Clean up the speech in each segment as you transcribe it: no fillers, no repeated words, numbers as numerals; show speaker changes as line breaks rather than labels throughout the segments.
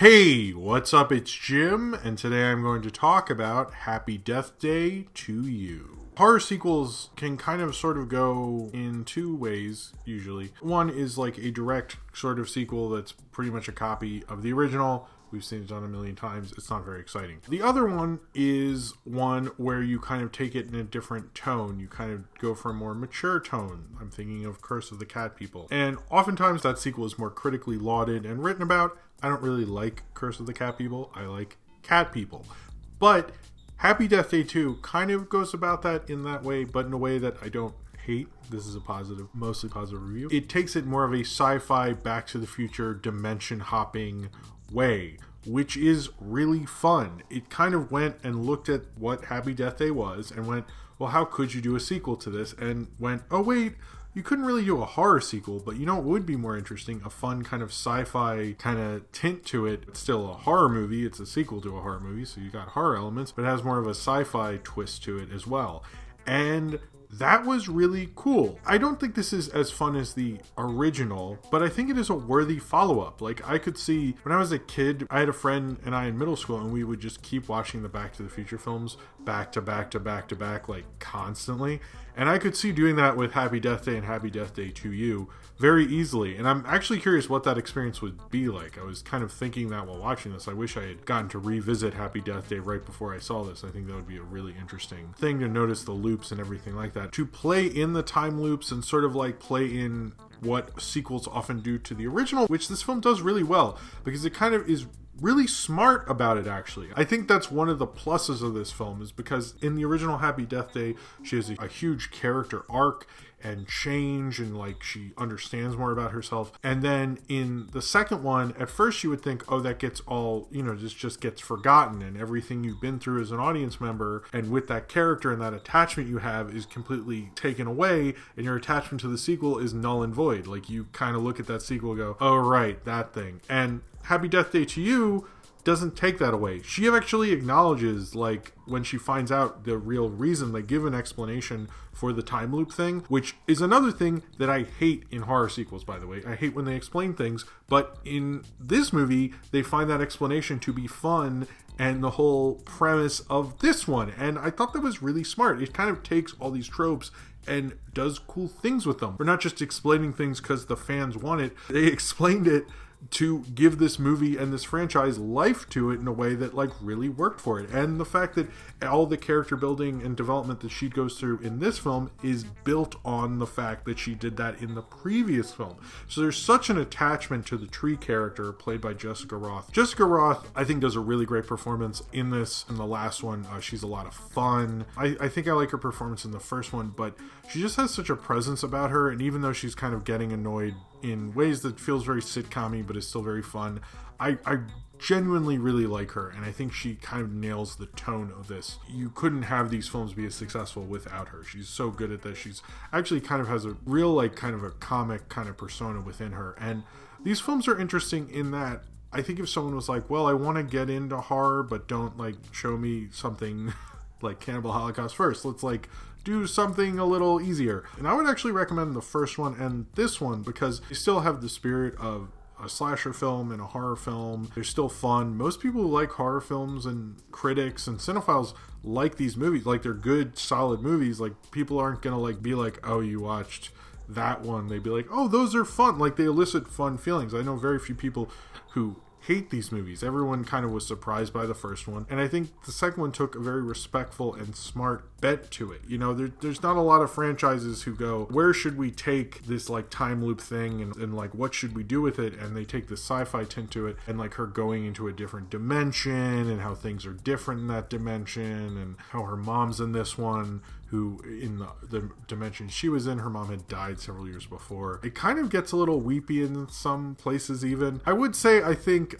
Hey, what's up? It's Jim, and today I'm going to talk about Happy Death Day to You. Horror sequels can kind of sort of go in two ways, usually. One is like a direct sort of sequel that's pretty much a copy of the original. We've seen it done a million times. It's not very exciting. The other one is one where you kind of take it in a different tone. You kind of go for a more mature tone. I'm thinking of Curse of the Cat People. And oftentimes that sequel is more critically lauded and written about. I don't really like Curse of the Cat People. I like Cat People. But Happy Death Day 2 kind of goes about that in that way, but in a way that I don't hate. This is a positive, mostly positive review. It takes it more of a sci-fi, Back to the Future, dimension hopping way, which is really fun. It kind of went and looked at what Happy Death Day was and went, well, how could you do a sequel to this? And went, oh wait, you couldn't really do a horror sequel, but you know what would be more interesting? A fun kind of sci-fi kind of tint to it. It's still a horror movie. It's a sequel to a horror movie, so you got horror elements, but it has more of a sci-fi twist to it as well. And that was really cool. I don't think this is as fun as the original, but I think it is a worthy follow-up. Like, I could see, when I was a kid, I had a friend and I in middle school, and we would just keep watching the Back to the Future films back to back to back to back, like, constantly. And I could see doing that with Happy Death Day and Happy Death Day to You very easily. And I'm actually curious what that experience would be like. I was kind of thinking that while watching this. I wish I had gotten to revisit Happy Death Day right before I saw this. I think that would be a really interesting thing to notice the loops and everything like that. To play in the time loops and sort of like play in what sequels often do to the original, which this film does really well, because it kind of is really smart about it, actually. I think that's one of the pluses of this film, is because in the original Happy Death Day, she has a huge character arc and change, and like she understands more about herself. And then in the second one, at first you would think, oh, that gets all, this just gets forgotten, and everything you've been through as an audience member and with that character and that attachment you have is completely taken away, and your attachment to the sequel is null and void. Like, you kind of look at that sequel and go, oh right, that thing. And Happy Death Day to You doesn't take that away. She actually acknowledges, like, when she finds out the real reason, they give an explanation for the time loop thing, which is another thing that I hate in horror sequels, by the way. I hate when they explain things, but in this movie, they find that explanation to be fun and the whole premise of this one. And I thought that was really smart. It kind of takes all these tropes and does cool things with them. We're not just explaining things because the fans want it. They explained it to give this movie and this franchise life to it in a way that like really worked for it. And the fact that all the character building and development that she goes through in this film is built on the fact that she did that in the previous film. So there's such an attachment to the tree character played by Jessica Roth. Jessica Roth, I think, does a really great performance in this. In the last one, she's a lot of fun. I think I like her performance in the first one, but she just has such a presence about her. And even though she's kind of getting annoyed in ways that feels very sitcom-y but is still very fun, I genuinely really like her, and I think she kind of nails the tone of this. You couldn't have these films be as successful without her. She's so good at this. She's actually kind of has a real, like, kind of a comic kind of persona within her. And these films are interesting in that I think if someone was like, well, I want to get into horror but don't like show me something like Cannibal Holocaust first, let's like do something a little easier. And I would actually recommend the first one and this one because they still have the spirit of a slasher film and a horror film. They're still fun. Most people who like horror films and critics and cinephiles like these movies. Like, they're good, solid movies. Like, people aren't gonna like be like, oh, you watched that one. They'd be like, oh, those are fun. Like, they elicit fun feelings. I know very few people who hate these movies. Everyone kind of was surprised by the first one, and I think the second one took a very respectful and smart bet to it. There's not a lot of franchises who go, where should we take this like time loop thing and like what should we do with it, and they take the sci-fi tint to it, and like her going into a different dimension and how things are different in that dimension, and how her mom's in this one, who in the dimension she was in, her mom had died several years before. It kind of gets a little weepy in some places even. I would say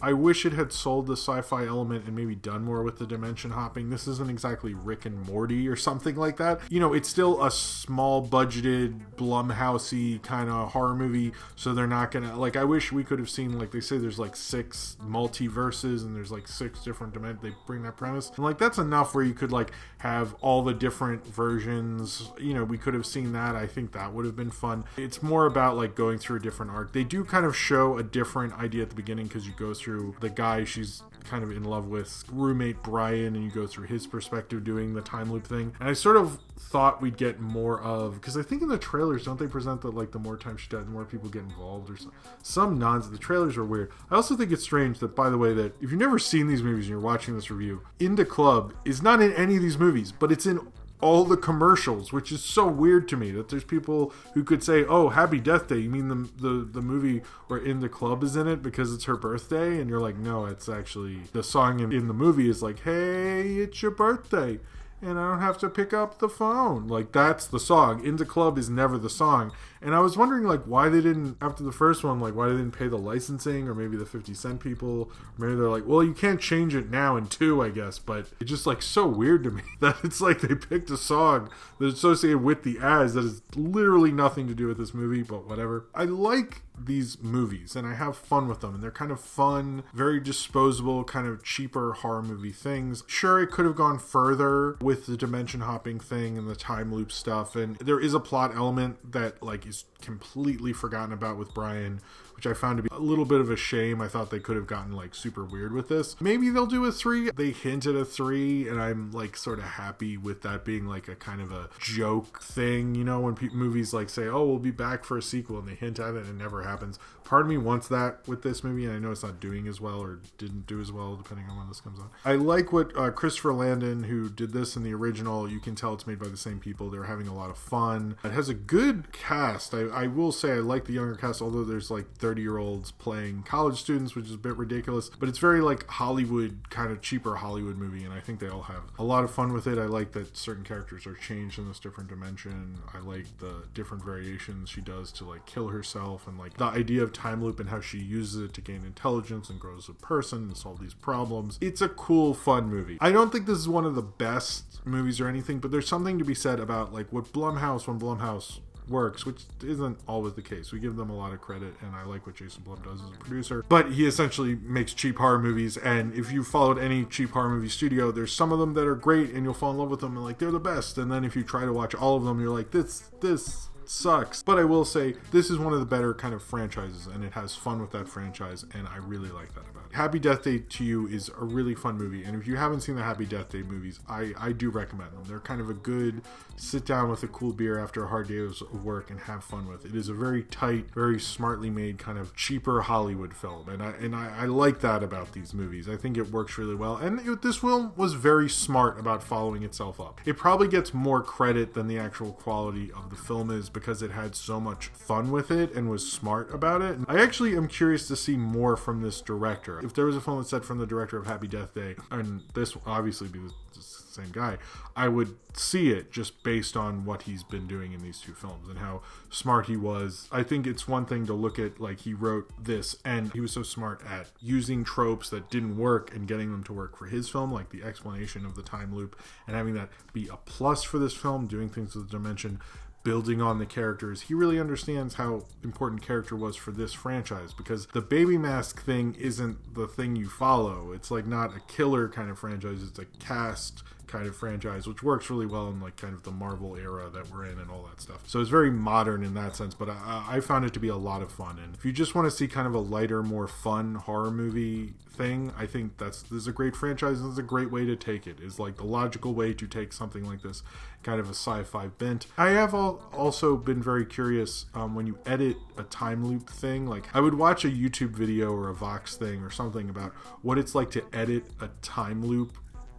I wish it had sold the sci-fi element and maybe done more with the dimension hopping. This isn't exactly Rick and Morty or something like that. It's still a small budgeted Blumhouse-y kind of horror movie, so they're not gonna, like, I wish we could have seen, like, they say there's like 6 multiverses and there's like 6 different dimensions. They bring that premise, and like that's enough where you could like have all the different versions versions. You know, we could have seen that. I think that would have been fun. It's more about like going through a different arc. They do kind of show a different idea at the beginning because you go through the guy she's kind of in love with, roommate Brian, and you go through his perspective doing the time loop thing. And I sort of thought we'd get more of, because I think in the trailers, don't they present that like the more time she died, the more people get involved or some nonsense. The trailers are weird. I also think it's strange that, by the way, that if you've never seen these movies and you're watching this review, In the Club is not in any of these movies, but it's in all the commercials, which is so weird to me that there's people who could say, oh, Happy Death Day, you mean the movie where In the Club is in it because it's her birthday? And you're like, no, it's actually the song in the movie is like, hey, it's your birthday and I don't have to pick up the phone. Like, that's the song. In the Club is never the song. And I was wondering, like, why they didn't, after the first one, like, why they didn't pay the licensing, or maybe the 50 Cent people. Or maybe they're like, well, you can't change it now in 2, I guess. But it's just, like, so weird to me that it's like they picked a song that's associated with the ads that has literally nothing to do with this movie, but whatever. I like these movies, and I have fun with them, and they're kind of fun, very disposable, kind of cheaper horror movie things. Sure, it could have gone further with the dimension hopping thing and the time loop stuff, and there is a plot element that, like, is completely forgotten about with Brian, which I found to be a little bit of a shame. I thought they could have gotten like super weird with this. Maybe they'll do a 3. They hinted a 3, and I'm like sort of happy with that being like a kind of a joke thing, you know, when movies like say, oh, we'll be back for a sequel, and they hint at it and it never happens. Part of me wants that with this movie, and I know it's not doing as well, or didn't do as well depending on when this comes out. I like what Christopher Landon, who did this in the original, you can tell it's made by the same people. They're having a lot of fun. It has a good cast. I will say I like the younger cast, although there's like 30-year-olds playing college students, which is a bit ridiculous, but it's very like Hollywood, kind of cheaper Hollywood movie, and I think they all have a lot of fun with it. I like that certain characters are changed in this different dimension. I like the different variations she does to like kill herself, and like the idea of time loop and how she uses it to gain intelligence and grow as a person and solve these problems. It's a cool, fun movie. I don't think this is one of the best movies or anything, but there's something to be said about like what Blumhouse, when Blumhouse works, which isn't always the case. We give them a lot of credit, and I like what Jason Blum does as a producer, but he essentially makes cheap horror movies, and if you followed any cheap horror movie studio, there's some of them that are great and you'll fall in love with them and like they're the best, and then if you try to watch all of them, you're like, this sucks. But I will say this is one of the better kind of franchises, and it has fun with that franchise, and I really like that about it. Happy Death Day to You is a really fun movie, and if you haven't seen the Happy Death Day movies, I do recommend them. They're kind of a good sit down with a cool beer after a hard day of work and have fun with. It is a very tight, very smartly made kind of cheaper Hollywood film, and I like that about these movies. I think it works really well, and this film was very smart about following itself up. It probably gets more credit than the actual quality of the film is, because it had so much fun with it and was smart about it. I actually am curious to see more from this director. If there was a film that said from the director of Happy Death Day, and this will obviously be the same guy, I would see it just based on what he's been doing in these 2 films and how smart he was. I think it's one thing to look at, like, he wrote this and he was so smart at using tropes that didn't work and getting them to work for his film, like the explanation of the time loop, and having that be a plus for this film, doing things with the dimension, building on the characters. He really understands how important character was for this franchise, because the baby mask thing isn't the thing you follow. It's like not a killer kind of franchise, it's a cast kind of franchise, which works really well in like kind of the Marvel era that we're in and all that stuff. So it's very modern in that sense, but I found it to be a lot of fun. And if you just want to see kind of a lighter, more fun horror movie thing, I think this is a great franchise, and it's a great way to take it. It's like the logical way to take something like this, kind of a sci-fi bent. I have also been very curious when you edit a time loop thing, like I would watch a YouTube video or a Vox thing or something about what it's like to edit a time loop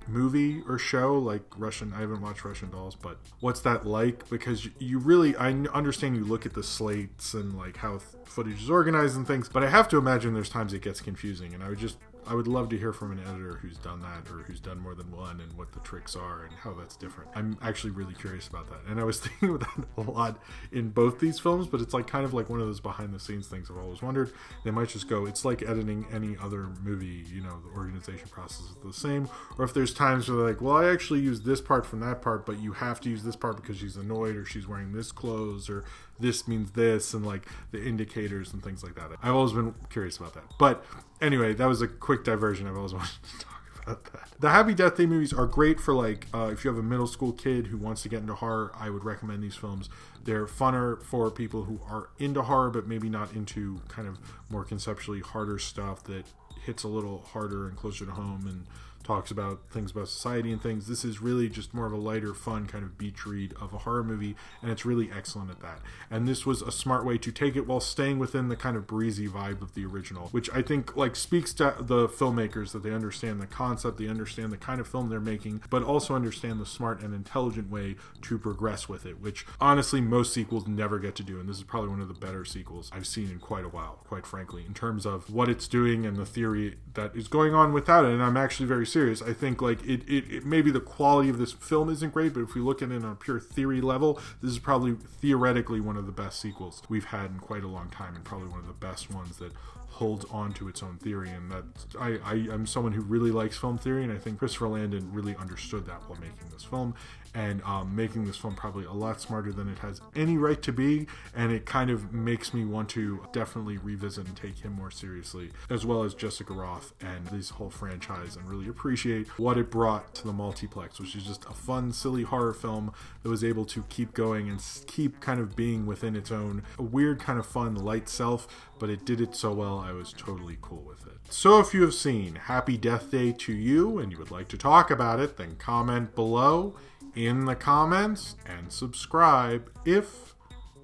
movie or show, like I haven't watched Russian Dolls, but what's that like? Because you really, I understand you look at the slates and like how footage is organized and things, but I have to imagine there's times it gets confusing, and I would love to hear from an editor who's done that, or who's done more than one, and what the tricks are and how that's different. I'm actually really curious about that, and I was thinking of that a lot in both these films, but it's like kind of like one of those behind the scenes things I've always wondered. They might just go, it's like editing any other movie, you know, the organization process is the same, or if there's times where they're like, well, I actually use this part from that part, but you have to use this part because she's annoyed, or she's wearing this clothes, or this means this, and like the indicators and things like that. I've always been curious about that. But anyway, that was a quick diversion I've always wanted to talk about. about that. The Happy Death Day movies are great for like if you have a middle school kid who wants to get into horror. I would recommend these films. They're funner for people who are into horror but maybe not into kind of more conceptually harder stuff that hits a little harder and closer to home and talks about things about society and things. This is really just more of a lighter, fun kind of beach read of a horror movie, and it's really excellent at that. And this was a smart way to take it while staying within the kind of breezy vibe of the original, which I think like speaks to the filmmakers, that they understand the concept, they understand the kind of film they're making, but also understand the smart and intelligent way to progress with it, which honestly most sequels never get to do. And this is probably one of the better sequels I've seen in quite a while, quite frankly, in terms of what it's doing and the theory that is going on without it. And I'm actually very serious. I think like it maybe the quality of this film isn't great, but if we look at it on a pure theory level, this is probably theoretically one of the best sequels we've had in quite a long time, and probably one of the best ones that holds on to its own theory. And that I'm someone who really likes film theory, and I think Christopher Landon really understood that while making this film, and making this film probably a lot smarter than it has any right to be. And it kind of makes me want to definitely revisit and take him more seriously, as well as Jessica Roth and this whole franchise, and really appreciate what it brought to the multiplex, which is just a fun, silly horror film that was able to keep going and keep kind of being within its own a weird kind of fun, light self, but it did it so well, I was totally cool with it. So if you have seen Happy Death Day to You and you would like to talk about it, then comment below in the comments and subscribe if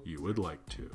you would like to.